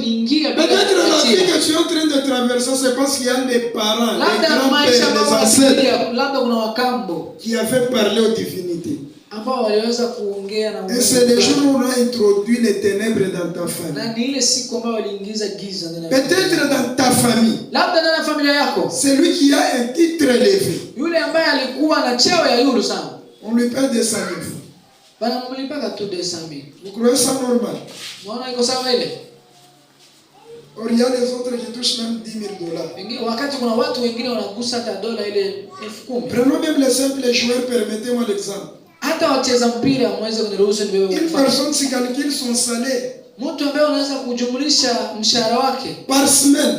Peut-être la vie que tu es en train de traverser, c'est parce qu'il y a des parents, des grands-pères, des ancêtres qui avaient parlé aux divinités. Et c'est le jour où on a introduit les ténèbres dans ta famille. Peut-être dans ta famille. C'est lui qui a un titre élevé. On lui paie 200 000 francs. Vous croyez ça normal? Or, il y a les autres qui touchent même $10,000. Prenons même les simples joueurs, permettez-moi l'exemple. Une personne qui calcule son salaire par semaine,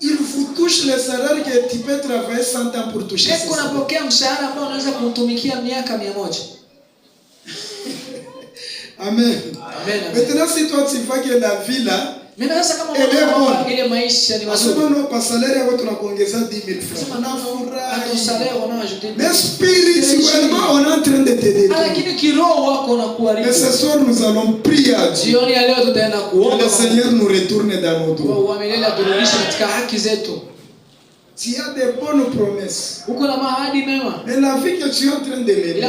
il vous touche le salaire que tu peux travailler 100 ans pour toucher. Amen. Maintenant, si toi tu vois que la vie là, elle est bonne. À ce moment, par salaire, on a congésé 10 000 francs. Mais spirituellement, on est en train de t'aider. Mais ce soir, nous allons prier à Dieu. Que le Seigneur nous retourne dans nos dos. Tu as des bonnes promesses. Mais la vie que tu es en train de mener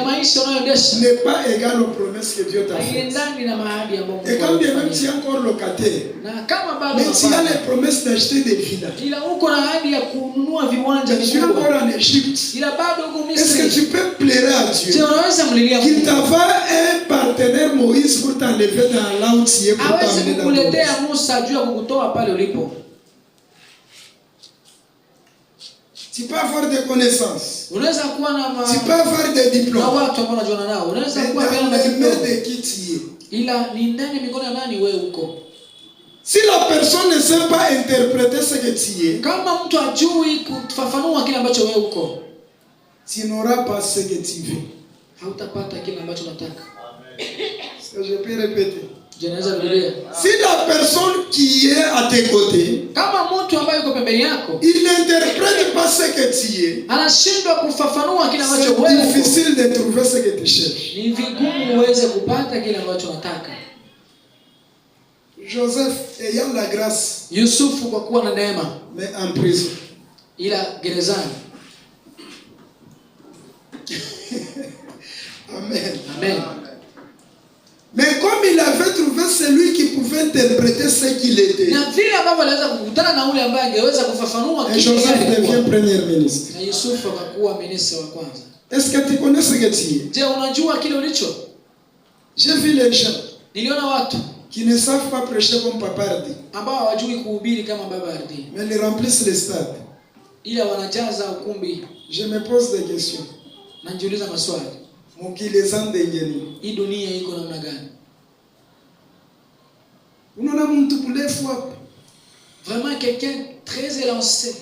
n'est pas égale aux promesses que Dieu t'a faites. Et quand bien même tu es encore locataire, mais tu as les promesses d'acheter des villas. Tu es encore en Égypte. Est-ce que tu peux pleurer à Dieu qu'il t'envoie un partenaire Moïse pour t'enlever dans là où tu es pour t'amener dans le monde? Tu peux avoir des connaissances. Tu peux avoir des diplômes. Mais de qui tu es. Si la personne ne sait pas interpréter ce que tu es, tu n'auras pas ce que tu veux. Est-ce que je peux répéter? Si la personne qui est à tes côtés, il n'interprète pas ce que tu es, c'est difficile de trouver ce que tu cherches. Joseph ayant la grâce, mais en prison. Amen. Mais comme il avait trouvé celui qui pouvait interpréter ce qu'il était, et Joseph devient premier ministre. Est-ce que tu connais ce que tu es? J'ai vu les gens qui ne savent pas prêcher comme Papa Hardy, mais ils remplissent les stades. Je me pose des questions. Vraiment quelqu'un très élancé.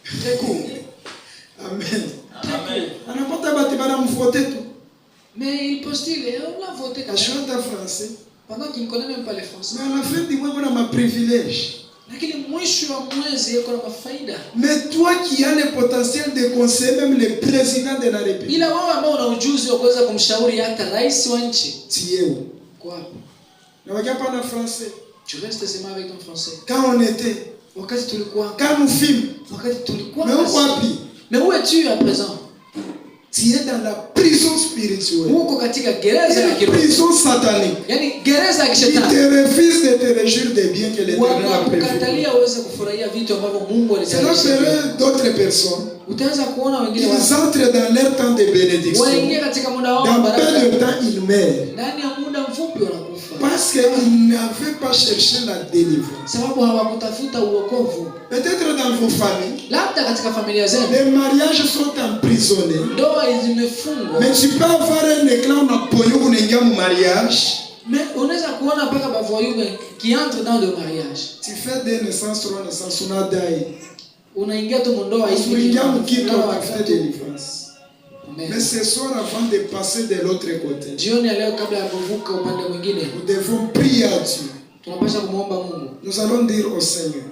Très cool. Amen. Mais il postule et on l'a voté quand même. Français. Pendant qu'il ne connaît même pas les Français. Mais à la fin du mois, on a ma privilège. Mais toi qui as le potentiel de conseiller même le président de la République, tu es où? Français. Tu restes seulement avec ton français. Quand on était, quand nous filmons, mais où es-tu à présent? Tu es dans la prison spirituelle. Une prison satanique. Qui te refuse de te réjouir des biens que l'Éternel a prévus. Cela ferait d'autres personnes. Ils entrent dans leur temps de bénédiction. Dans peu de temps, ils meurent. Parce qu'ils n'avaient pas cherché la délivrance. Peut-être dans vos familles, les mariages sont emprisonnés. Mais tu peux avoir un éclat en apoyant un mariage. Mais on est à quoi on a pas qui entre dans le mariage. Tu fais des naissances, 3 naissances, on a d'ailleurs. On a une délivrance. Mais ce soir, avant de passer de l'autre côté, nous devons prier à Dieu. Nous allons dire au Seigneur,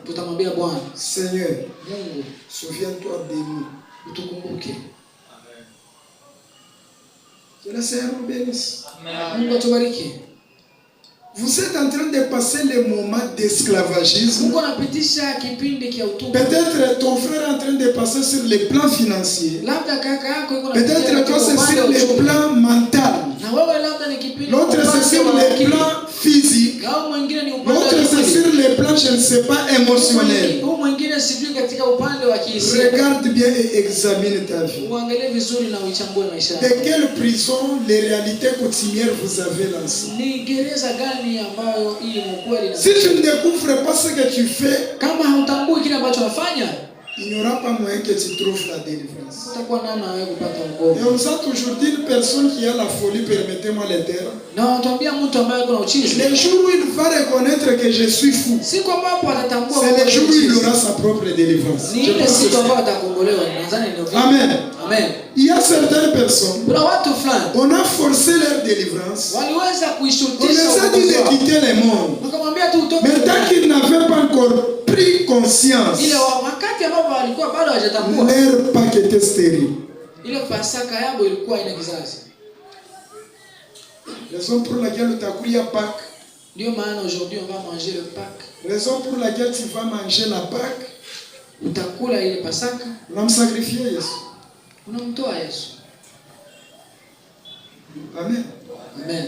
Seigneur, souviens-toi de nous. Que le Seigneur nous bénisse. Vous êtes en train de passer le moment d'esclavagisme. Peut-être ton frère est en train de passer sur le plan financier. Peut-être que c'est sur le plan mental. L'autre c'est sur le plan physique. L'autre c'est sur le plan, je ne sais pas, émotionnel. Regarde bien et examine ta vie. De quelle prison les réalités coutumières vous avez lancées? Si tu ne découvres pas ce que tu fais, il n'y aura pas moyen que tu trouves la délivrance. Et on a toujours dit une personne qui a la folie, permettez-moi les termes. Le jour où il va reconnaître que je suis fou, c'est le jour où il aura sa propre délivrance. Amen. Amen. Il y a certaines personnes, on a forcé leur délivrance. On les a dit de quitter le monde. Mais tant qu'ils n'avaient pas encore pris conscience, leur Pâques était stérile. Raison pour laquelle tu as pris à Pâques. Aujourd'hui on va manger le Pâques. Raison pour laquelle tu vas manger la Pâques. On va me sacrifier, Yesu. Amen. Amen.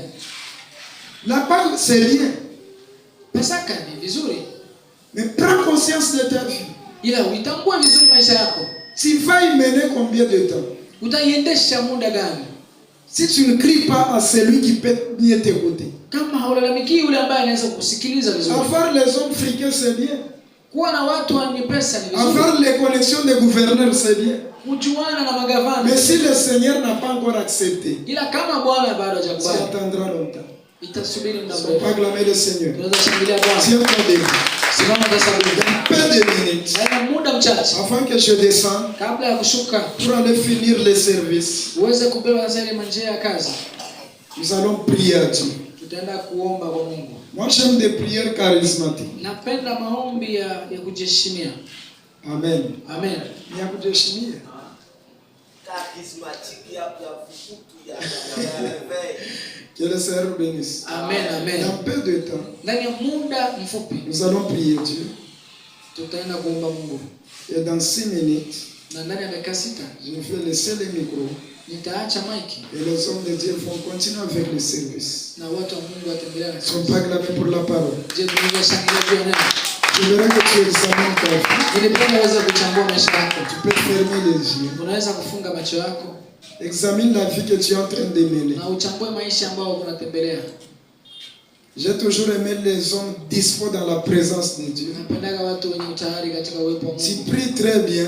La Pâque, c'est bien. Mais prends conscience de ta vie. Tu vas y mener combien de temps? Si tu ne cries pas à celui qui peut mieux t'écouter. Avoir les hommes friqués, c'est bien. Avoir les connexions des gouverneurs, c'est bien. Mais si le Seigneur n'a pas encore accepté, ça attendra longtemps. On va acclamer le Seigneur. Tiens-toi debout. Peu de minutes avant que je descende pour aller finir les services. Nous allons prier à Dieu. Moi j'aime des prières charismatiques. Amen. Amen. Que le Seigneur bénisse. Amen. Amen. Dans peu de temps, nous allons prier Dieu. Et dans 6 minutes, je vais laisser le micro. Et les hommes de Dieu vont continuer avec le service. Ils ne sont pas acclamés pour la parole. Je verrai que tu examines ta vie. Tu peux fermer les yeux. Examine la vie que tu es en train de mener. J'ai toujours aimé les hommes dispo dans la présence de Dieu. Tu pries très bien.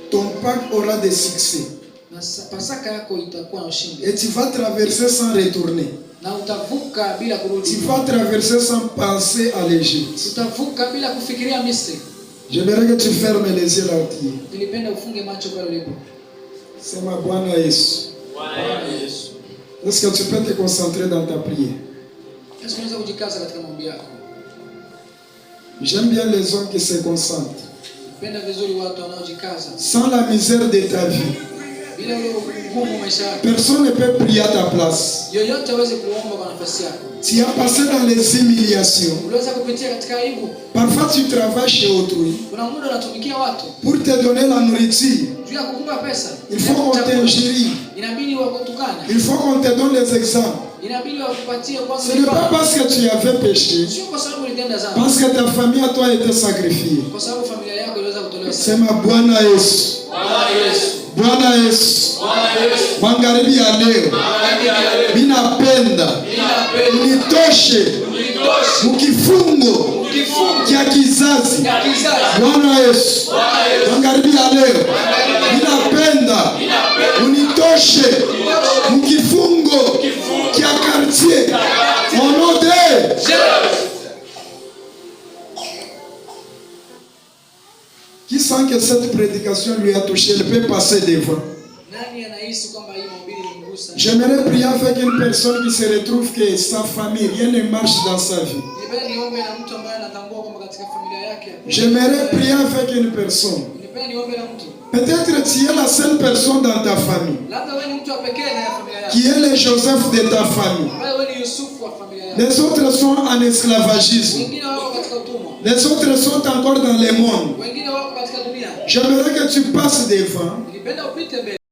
Ton Pâques aura des succès. Et tu vas traverser sans retourner. Tu vas traverser sans penser à l'Égypte. J'aimerais que tu fermes les yeux là. C'est ma Bwana Yesu. Est-ce que tu peux te concentrer dans ta prière? J'aime bien les hommes qui se concentrent. Sans la misère de ta vie, personne ne peut prier à ta place. Tu as passé dans les humiliations. Parfois tu travailles chez autrui. Pour te donner la nourriture, il faut qu'on t'ingérie. Il faut qu'on te donne les exemples. Ce n'est pas parce que tu avais péché, parce que ta famille à toi était sacrifiée. C'est ma Bwana Yesu. Bwana Yesu. Magharibi ya leo minapenda unitoshe mkifungo kia kizazi. Bwana Yesu. Magharibi ya leo minapenda unitoshe mkifungo kia quartier. Au nom de Jésus. Qui sent que cette prédication lui a touché, il peut passer devant. J'aimerais prier avec une personne qui se retrouve que sa famille, rien ne marche dans sa vie. J'aimerais prier avec une personne. Peut-être tu es la seule personne dans ta famille qui est le Joseph de ta famille. Les autres sont en esclavagisme. Les autres sont encore dans le monde. J'aimerais que tu passes devant